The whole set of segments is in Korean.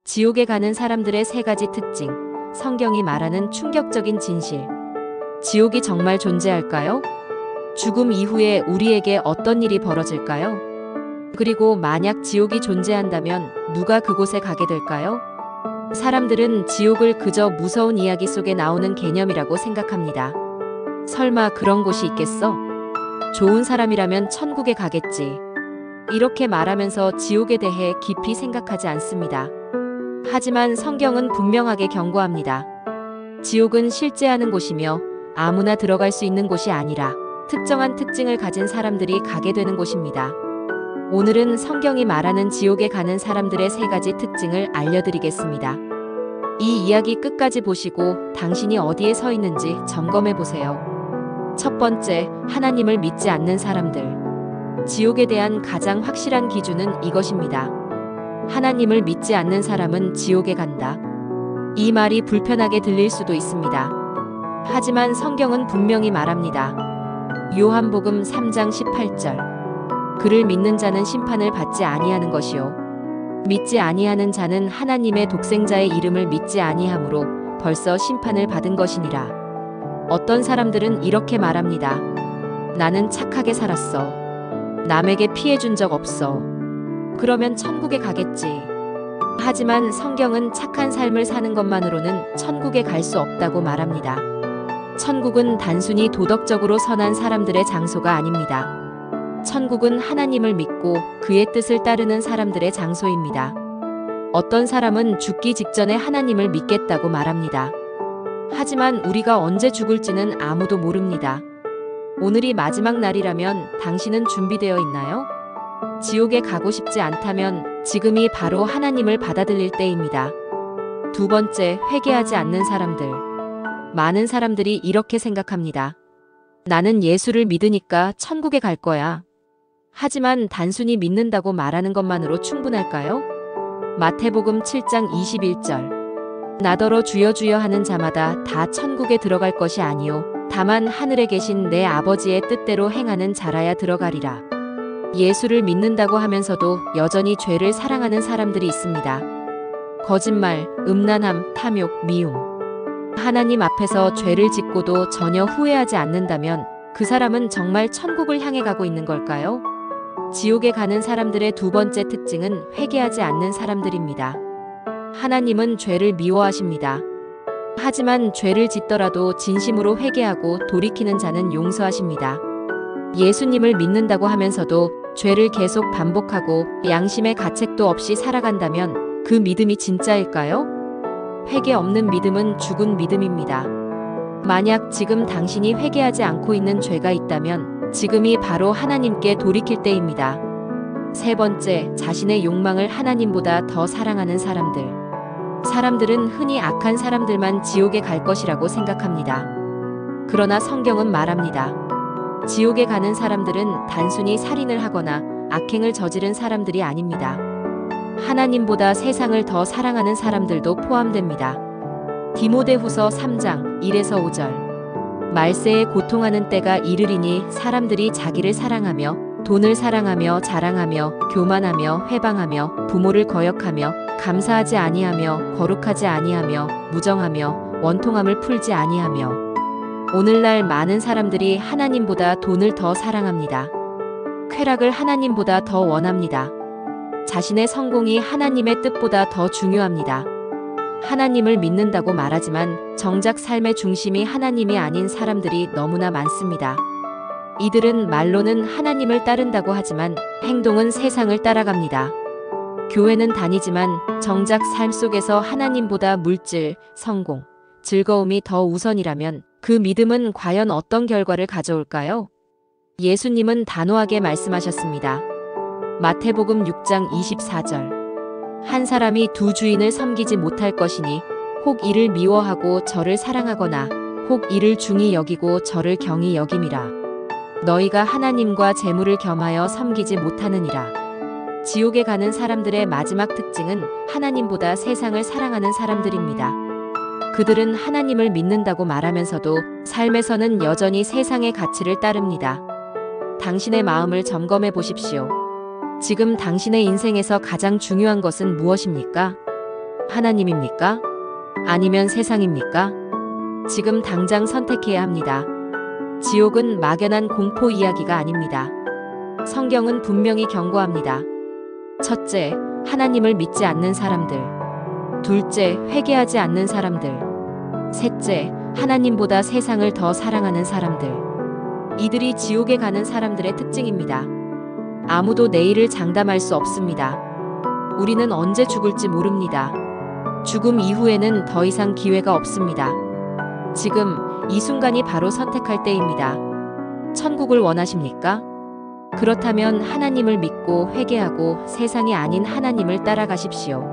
지옥에 가는 사람들의 세 가지 특징. 성경이 말하는 충격적인 진실. 지옥이 정말 존재할까요? 죽음 이후에 우리에게 어떤 일이 벌어질까요? 그리고 만약 지옥이 존재한다면 누가 그곳에 가게 될까요? 사람들은 지옥을 그저 무서운 이야기 속에 나오는 개념이라고 생각합니다. 설마 그런 곳이 있겠어? 좋은 사람이라면 천국에 가겠지. 이렇게 말하면서 지옥에 대해 깊이 생각하지 않습니다. 하지만 성경은 분명하게 경고합니다. 지옥은 실제하는 곳이며 아무나 들어갈 수 있는 곳이 아니라 특정한 특징을 가진 사람들이 가게 되는 곳입니다. 오늘은 성경이 말하는 지옥에 가는 사람들의 세 가지 특징을 알려드리겠습니다. 이 이야기 끝까지 보시고 당신이 어디에 서 있는지 점검해 보세요. 첫 번째, 하나님을 믿지 않는 사람들. 지옥에 대한 가장 확실한 기준은 이것입니다. 하나님을 믿지 않는 사람은 지옥에 간다. 이 말이 불편하게 들릴 수도 있습니다. 하지만 성경은 분명히 말합니다. 요한복음 3장 18절. 그를 믿는 자는 심판을 받지 아니하는 것이요. 믿지 아니하는 자는 하나님의 독생자의 이름을 믿지 아니하므로 벌써 심판을 받은 것이니라. 어떤 사람들은 이렇게 말합니다. 나는 착하게 살았어. 남에게 피해 준 적 없어. 그러면 천국에 가겠지. 하지만 성경은 착한 삶을 사는 것만으로는 천국에 갈 수 없다고 말합니다. 천국은 단순히 도덕적으로 선한 사람들의 장소가 아닙니다. 천국은 하나님을 믿고 그의 뜻을 따르는 사람들의 장소입니다. 어떤 사람은 죽기 직전에 하나님을 믿겠다고 말합니다. 하지만 우리가 언제 죽을지는 아무도 모릅니다. 오늘이 마지막 날이라면 당신은 준비되어 있나요? 지옥에 가고 싶지 않다면 지금이 바로 하나님을 받아들일 때입니다. 두 번째, 회개하지 않는 사람들. 많은 사람들이 이렇게 생각합니다. 나는 예수를 믿으니까 천국에 갈 거야. 하지만 단순히 믿는다고 말하는 것만으로 충분할까요? 마태복음 7장 21절. 나더러 주여 주여 하는 자마다 다 천국에 들어갈 것이 아니요 다만 하늘에 계신 내 아버지의 뜻대로 행하는 자라야 들어가리라. 예수를 믿는다고 하면서도 여전히 죄를 사랑하는 사람들이 있습니다. 거짓말, 음란함, 탐욕, 미움. 하나님 앞에서 죄를 짓고도 전혀 후회하지 않는다면 그 사람은 정말 천국을 향해 가고 있는 걸까요? 지옥에 가는 사람들의 두 번째 특징은 회개하지 않는 사람들입니다. 하나님은 죄를 미워하십니다. 하지만 죄를 짓더라도 진심으로 회개하고 돌이키는 자는 용서하십니다. 예수님을 믿는다고 하면서도 죄를 계속 반복하고 양심의 가책도 없이 살아간다면 그 믿음이 진짜일까요? 회개 없는 믿음은 죽은 믿음입니다. 만약 지금 당신이 회개하지 않고 있는 죄가 있다면 지금이 바로 하나님께 돌이킬 때입니다. 세 번째, 자신의 욕망을 하나님보다 더 사랑하는 사람들. 사람들은 흔히 악한 사람들만 지옥에 갈 것이라고 생각합니다. 그러나 성경은 말합니다. 지옥에 가는 사람들은 단순히 살인을 하거나 악행을 저지른 사람들이 아닙니다. 하나님보다 세상을 더 사랑하는 사람들도 포함됩니다. 디모데후서 3장 1에서 5절. 말세에 고통하는 때가 이르리니 사람들이 자기를 사랑하며 돈을 사랑하며 자랑하며 교만하며 회방하며 부모를 거역하며 감사하지 아니하며 거룩하지 아니하며 무정하며 원통함을 풀지 아니하며. 오늘날 많은 사람들이 하나님보다 돈을 더 사랑합니다. 쾌락을 하나님보다 더 원합니다. 자신의 성공이 하나님의 뜻보다 더 중요합니다. 하나님을 믿는다고 말하지만 정작 삶의 중심이 하나님이 아닌 사람들이 너무나 많습니다. 이들은 말로는 하나님을 따른다고 하지만 행동은 세상을 따라갑니다. 교회는 다니지만 정작 삶 속에서 하나님보다 물질, 성공, 즐거움이 더 우선이라면 그 믿음은 과연 어떤 결과를 가져올까요? 예수님은 단호하게 말씀하셨습니다. 마태복음 6장 24절. 한 사람이 두 주인을 섬기지 못할 것이니 혹 이를 미워하고 저를 사랑하거나 혹 이를 중히 여기고 저를 경히 여김이라. 너희가 하나님과 재물을 겸하여 섬기지 못하느니라. 지옥에 가는 사람들의 마지막 특징은 하나님보다 세상을 사랑하는 사람들입니다. 그들은 하나님을 믿는다고 말하면서도 삶에서는 여전히 세상의 가치를 따릅니다. 당신의 마음을 점검해 보십시오. 지금 당신의 인생에서 가장 중요한 것은 무엇입니까? 하나님입니까? 아니면 세상입니까? 지금 당장 선택해야 합니다. 지옥은 막연한 공포 이야기가 아닙니다. 성경은 분명히 경고합니다. 첫째, 하나님을 믿지 않는 사람들. 둘째, 회개하지 않는 사람들. 셋째, 하나님보다 세상을 더 사랑하는 사람들. 이들이 지옥에 가는 사람들의 특징입니다. 아무도 내일을 장담할 수 없습니다. 우리는 언제 죽을지 모릅니다. 죽음 이후에는 더 이상 기회가 없습니다. 지금 이 순간이 바로 선택할 때입니다. 천국을 원하십니까? 그렇다면 하나님을 믿고 회개하고 세상이 아닌 하나님을 따라가십시오.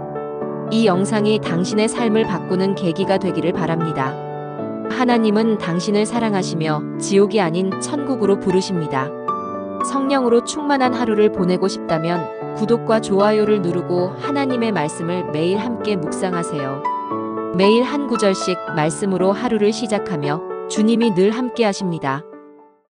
이 영상이 당신의 삶을 바꾸는 계기가 되기를 바랍니다. 하나님은 당신을 사랑하시며 지옥이 아닌 천국으로 부르십니다. 성령으로 충만한 하루를 보내고 싶다면 구독과 좋아요를 누르고 하나님의 말씀을 매일 함께 묵상하세요. 매일 한 구절씩 말씀으로 하루를 시작하며 주님이 늘 함께 하십니다.